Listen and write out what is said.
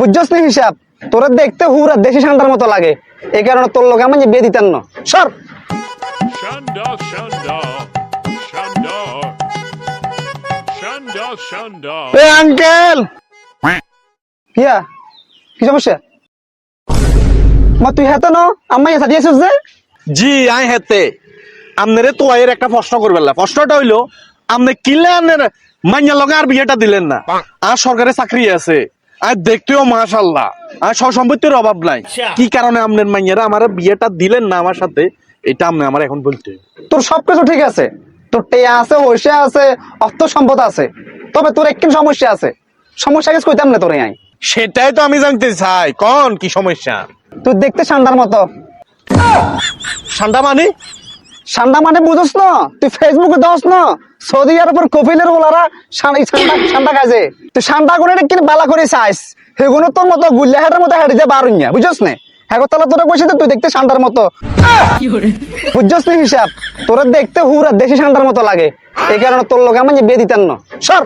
বুঝছস নি হিসাব তোরা দেখতে হুরা দেশি ঠান্ডার মতো লাগে এই কারণে তোর লোক আমি বিয়ে দিতেন না সর Shanda, Shanda, Shanda, Shanda, Shanda. এ আঙ্কেল কিয়া কি সমস্যা মা তুই হাতে না আম্মাই সাথে দিয়েছিস যে জি আই হেতে আমনেরে তো এর একটা প্রশ্ন করবেলা প্রশ্নটা হইলো আমনে কিলে আনের মাইয়া লগে আর বিয়েটা দিলেন না আর সরকারি চাকরি আছে আর দেখতেও মাশাআল্লাহ আর সব সম্পত্তির অভাব নাই কি কারণে আমনের মাইয়ারা আমার বিয়েটা দিলেন না আমার সাথে এটা আমনে আমার এখন বলতে তোর সবকিছু ঠিক আছে তোর টেয়া আছে ওইসে আছে অর্থ সম্পদ আছে তবে তোর একদিন সমস্যা আছে সমস্যা কিছু কইতাম না তোরে আই সেটাই তো আমি জানতে চাই কোন কি সমস্যা তুই দেখতে ঠান্ডার মতো ঠান্ডা মানে ঠান্ডা মানে বুঝছ না তুই ফেসবুকে দোস না সৌদি আরবের কপিলের ওলারা ঠান্ডা কাজে তুই ঠান্ডা করে কিনে বালা করে চাইস সেগুলো তোর মতো গুল্লা হেটের মতো হেঁটে যায় বারুইয়া বুঝছ না হ্যাঁ তালা তোরা বসে তুই দেখতে ঠান্ডার মতো বুঝছস না হিসাব তোরা দেখতে হুরা দেশি ঠান্ডার মতো লাগে এই কারণে তোর লোক আমি বিয়ে দিতেন না সর